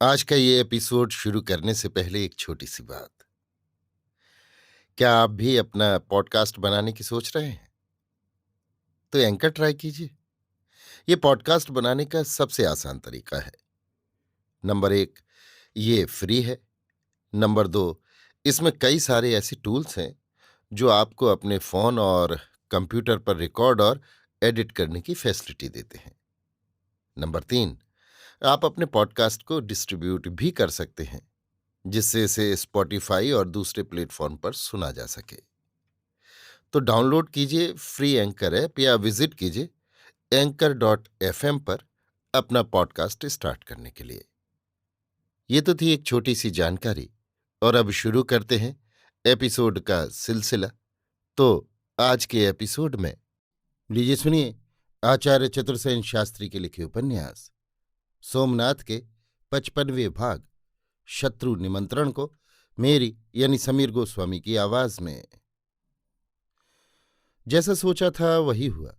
आज का ये एपिसोड शुरू करने से पहले एक छोटी सी बात। क्या आप भी अपना पॉडकास्ट बनाने की सोच रहे हैं? तो एंकर ट्राई कीजिए। ये पॉडकास्ट बनाने का सबसे आसान तरीका है। नंबर 1, ये फ्री है। नंबर 2, इसमें कई सारे ऐसे टूल्स हैं जो आपको अपने फ़ोन और कंप्यूटर पर रिकॉर्ड और एडिट करने की फैसिलिटी देते हैं। नंबर 3, आप अपने पॉडकास्ट को डिस्ट्रीब्यूट भी कर सकते हैं, जिससे इसे स्पॉटिफाई और दूसरे प्लेटफॉर्म पर सुना जा सके। तो डाउनलोड कीजिए फ्री एंकर ऐप या विजिट कीजिए anchor.fm पर अपना पॉडकास्ट स्टार्ट करने के लिए। ये तो थी एक छोटी सी जानकारी, और अब शुरू करते हैं एपिसोड का सिलसिला। तो आज के एपिसोड में लीजिए सुनिए आचार्य चतुर्सेन शास्त्री के लिखे उपन्यास सोमनाथ के 55वें भाग शत्रु निमंत्रण को मेरी यानी समीर गोस्वामी की आवाज में। जैसा सोचा था वही हुआ।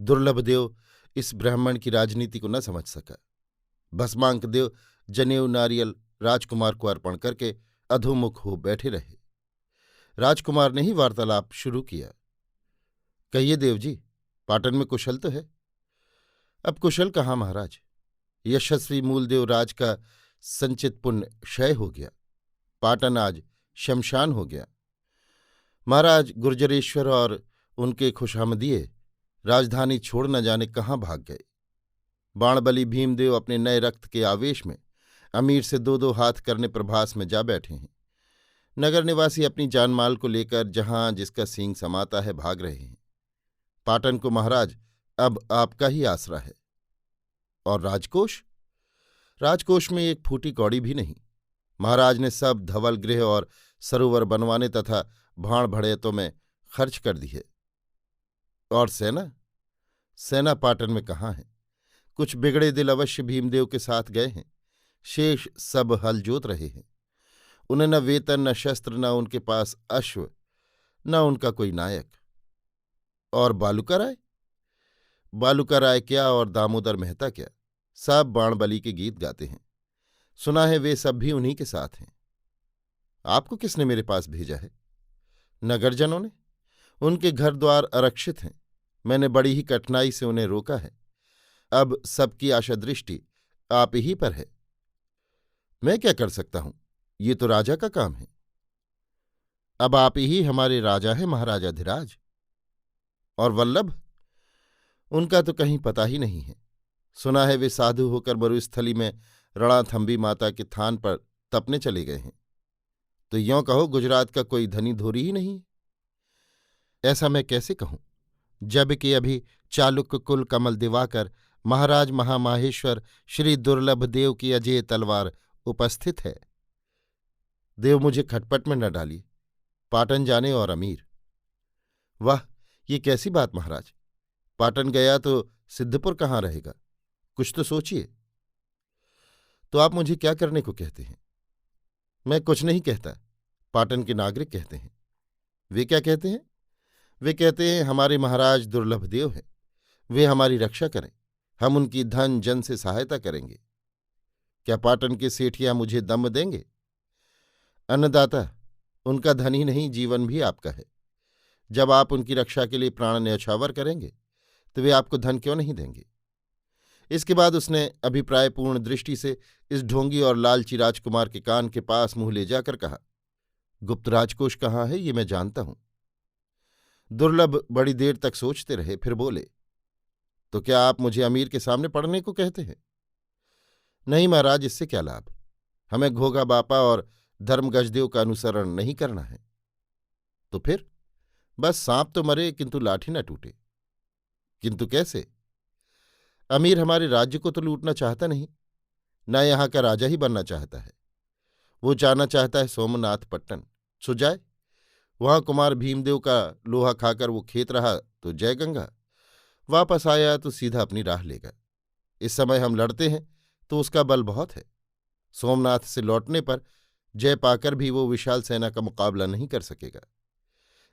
दुर्लभदेव इस ब्राह्मण की राजनीति को न समझ सका। भस्मांक देव जनेऊ नारियल राजकुमार को अर्पण करके अधोमुख हो बैठे रहे। राजकुमार ने ही वार्तालाप शुरू किया। कहिए देव जी, पाटन में कुशल तो है? अब कुशल कहाँ महाराज। यशस्वी मूलदेव राज का संचित पुण्य क्षय हो गया। पाटन आज शमशान हो गया। महाराज गुर्जरेश्वर और उनके खुशामदीये राजधानी छोड़ न जाने कहाँ भाग गए। बाणबली भीमदेव अपने नए रक्त के आवेश में अमीर से दो दो हाथ करने प्रभास में जा बैठे हैं। नगर निवासी अपनी जानमाल को लेकर जहां जिसका सींग समाता है भाग रहे हैं। पाटन को महाराज अब आपका ही आसरा है। और राजकोष? राजकोष में एक फूटी कौड़ी भी नहीं। महाराज ने सब धवल गृह और सरोवर बनवाने तथा भाण भड़ैतों में खर्च कर दी है। और सेना? सेना पाटन में कहाँ है? कुछ बिगड़े दिल अवश्य भीमदेव के साथ गए हैं। शेष सब हल जोत रहे हैं। उन्हें न वेतन न शस्त्र, न उनके पास अश्व, न उनका कोई नायक। और बालूका राय? बालूका राय क्या और दामोदर मेहता क्या, सब बाणबली के गीत गाते हैं। सुना है वे सब भी उन्हीं के साथ हैं। आपको किसने मेरे पास भेजा है? नगरजनों ने। उनके घर द्वार आरक्षित हैं। मैंने बड़ी ही कठिनाई से उन्हें रोका है। अब सबकी आशा दृष्टि आप ही पर है। मैं क्या कर सकता हूं? ये तो राजा का काम है। अब आप ही हमारे राजा हैं महाराजाधिराज। और वल्लभ? उनका तो कहीं पता ही नहीं है। सुना है वे साधु होकर मरुस्थली में रणथंभी माता के थान पर तपने चले गए हैं। तो यों कहो गुजरात का कोई धनी धोरी ही नहीं है। ऐसा मैं कैसे कहूं, जब कि अभी चालुक्य कुल कमल दिवाकर महाराज महामाहेश्वर श्री दुर्लभ देव की अजेय तलवार उपस्थित है। देव मुझे खटपट में न डालिए। पाटन जाने और अमीर। वाह, ये कैसी बात महाराज। पाटन गया तो सिद्धपुर कहाँ रहेगा? कुछ तो सोचिए। तो आप मुझे क्या करने को कहते हैं? मैं कुछ नहीं कहता। पाटन के नागरिक कहते हैं। वे क्या कहते हैं? वे कहते हैं हमारे महाराज दुर्लभ देव हैं, वे हमारी रक्षा करें, हम उनकी धन जन से सहायता करेंगे। क्या पाटन के सेठिया मुझे दम देंगे? अन्नदाता, उनका धन ही नहीं जीवन भी आपका है। जब आप उनकी रक्षा के लिए प्राण न्यौछावर करेंगे तो वे आपको धन क्यों नहीं देंगे? इसके बाद उसने अभिप्रायपूर्ण दृष्टि से इस ढोंगी और लालची राजकुमार के कान के पास मुंह ले जाकर कहा, गुप्त राजकोष कहाँ है ये मैं जानता हूं। दुर्लभ बड़ी देर तक सोचते रहे, फिर बोले, तो क्या आप मुझे अमीर के सामने पढ़ने को कहते हैं? नहीं महाराज, इससे क्या लाभ। हमें घोगा बापा और धर्म गजदेव का अनुसरण नहीं करना है। तो फिर? बस सांप तो मरे किंतु लाठी न टूटे। किंतु कैसे? अमीर हमारे राज्य को तो लूटना चाहता नहीं, न यहाँ का राजा ही बनना चाहता है। वो जाना चाहता है सोमनाथ पट्टन। सो जाए। वहां कुमार भीमदेव का लोहा खाकर वो खेत रहा तो जय गंगा, वापस आया तो सीधा अपनी राह लेगा। इस समय हम लड़ते हैं तो उसका बल बहुत है। सोमनाथ से लौटने पर जय पाकर भी वो विशाल सेना का मुकाबला नहीं कर सकेगा।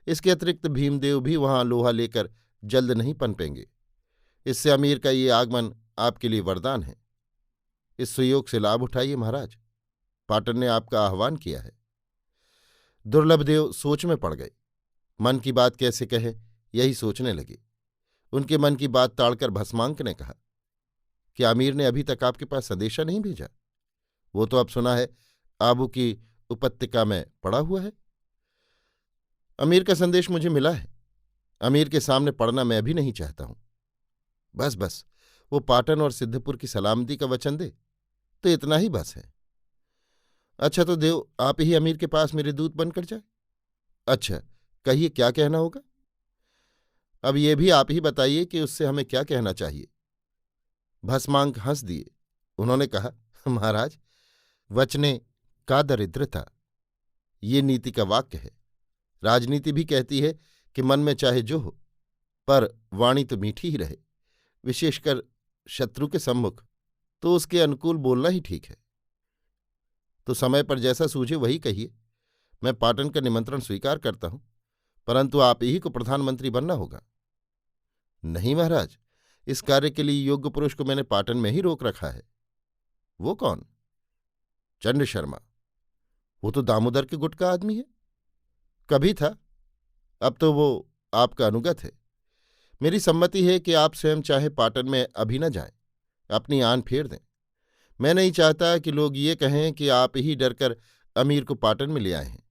इसके अतिरिक्त भीमदेव भी वहां लोहा लेकर जल्द नहीं पनपेंगे। इससे अमीर का ये आगमन आपके लिए वरदान है। इस सुयोग से लाभ उठाइए महाराज। पाटन ने आपका आह्वान किया है। दुर्लभदेव सोच में पड़ गए। मन की बात कैसे कहें, यही सोचने लगे। उनके मन की बात ताड़कर भस्मांक ने कहा कि आमिर ने अभी तक आपके पास संदेशा नहीं भेजा? वो तो अब सुना है आबू की उपत्यका में पड़ा हुआ है। अमीर का संदेश मुझे मिला है। अमीर के सामने पड़ना मैं भी नहीं चाहता हूं। बस बस वो पाटन और सिद्धपुर की सलामती का वचन दे तो इतना ही बस है। अच्छा तो देव, आप ही अमीर के पास मेरे दूत बनकर जाए। अच्छा, कहिए क्या कहना होगा? अब ये भी आप ही बताइए कि उससे हमें क्या कहना चाहिए। भस्मांक हंस दिए। उन्होंने कहा, महाराज, वचने का दरिद्रता, ये नीति का वाक्य है। राजनीति भी कहती है कि मन में चाहे जो हो, पर वाणी तो मीठी ही रहे। विशेषकर शत्रु के सम्मुख तो उसके अनुकूल बोलना ही ठीक है। तो समय पर जैसा सूझे वही कहिए। मैं पाटन का निमंत्रण स्वीकार करता हूं, परंतु आप ही को प्रधानमंत्री बनना होगा। नहीं महाराज, इस कार्य के लिए योग्य पुरुष को मैंने पाटन में ही रोक रखा है। वो कौन? चंड शर्मा। वो तो दामोदर के गुट का आदमी है। कभी था, अब तो वो आपका अनुगत है। मेरी सम्मति है कि आप स्वयं चाहे पाटन में अभी न जाएं, अपनी आन फेर दें। मैं नहीं चाहता कि लोग ये कहें कि आप ही डरकर अमीर को पाटन में ले आए हैं।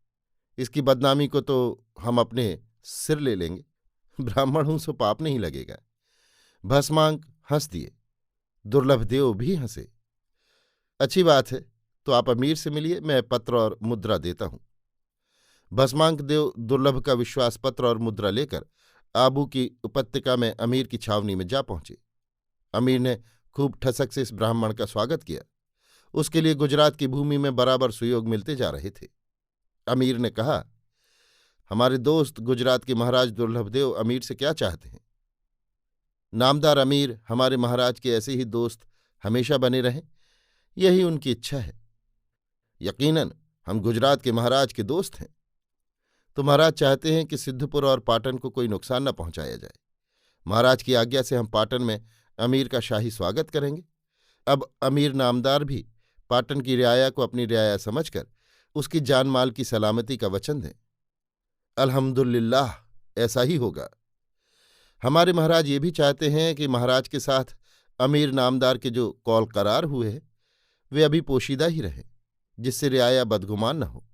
इसकी बदनामी को तो हम अपने सिर ले लेंगे। ब्राह्मण हूं सो पाप नहीं लगेगा। भस्मांक हंस दिए। दुर्लभदेव भी हंसे। अच्छी बात है, तो आप अमीर से मिलिए, मैं पत्र और मुद्रा देता हूं। भस्मांक देव दुर्लभ का विश्वास पत्र और मुद्रा लेकर आबू की उपत्यका में अमीर की छावनी में जा पहुंचे। अमीर ने खूब ठसक से इस ब्राह्मण का स्वागत किया। उसके लिए गुजरात की भूमि में बराबर सुयोग मिलते जा रहे थे। अमीर ने कहा, हमारे दोस्त गुजरात के महाराज दुर्लभदेव अमीर से क्या चाहते हैं? नामदार अमीर हमारे महाराज के ऐसे ही दोस्त हमेशा बने रहें, यही उनकी इच्छा है। यकीनन हम गुजरात के महाराज के दोस्त हैं। तो महाराज चाहते हैं कि सिद्धपुर और पाटन को कोई नुकसान न पहुंचाया जाए। महाराज की आज्ञा से हम पाटन में अमीर का शाही स्वागत करेंगे। अब अमीर नामदार भी पाटन की रियाया को अपनी रियाया समझकर उसकी जान माल की सलामती का वचन दें। अल्हम्दुलिल्लाह, ऐसा ही होगा। हमारे महाराज ये भी चाहते हैं कि महाराज के साथ अमीर नामदार के जो कौल करार हुए हैं वे अभी पोशीदा ही रहें, जिससे रियाया बदगुमान न हो।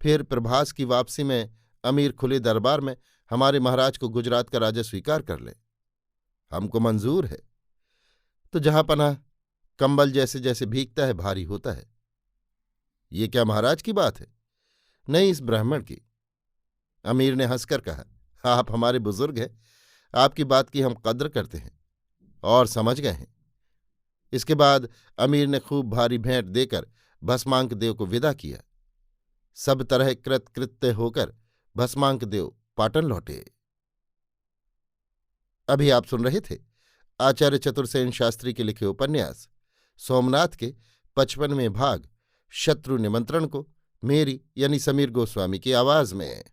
फिर प्रभास की वापसी में अमीर खुले दरबार में हमारे महाराज को गुजरात का राजा स्वीकार कर ले। हमको मंजूर है। तो जहां पनाह कंबल जैसे जैसे भीगता है भारी होता है। ये क्या महाराज की बात है? नहीं, इस ब्राह्मण की। अमीर ने हंसकर कहा, आप हमारे बुजुर्ग हैं, आपकी बात की हम कद्र करते हैं और समझ गए हैं। इसके बाद अमीर ने खूब भारी भेंट देकर भस्मांक देव को विदा किया। सब तरह कृतकृत्य होकर भस्मांक देव पाटन लौटे। अभी आप सुन रहे थे आचार्य चतुर्सेन शास्त्री के लिखे उपन्यास सोमनाथ के 55वें भाग शत्रु निमंत्रण को मेरी यानी समीर गोस्वामी की आवाज में।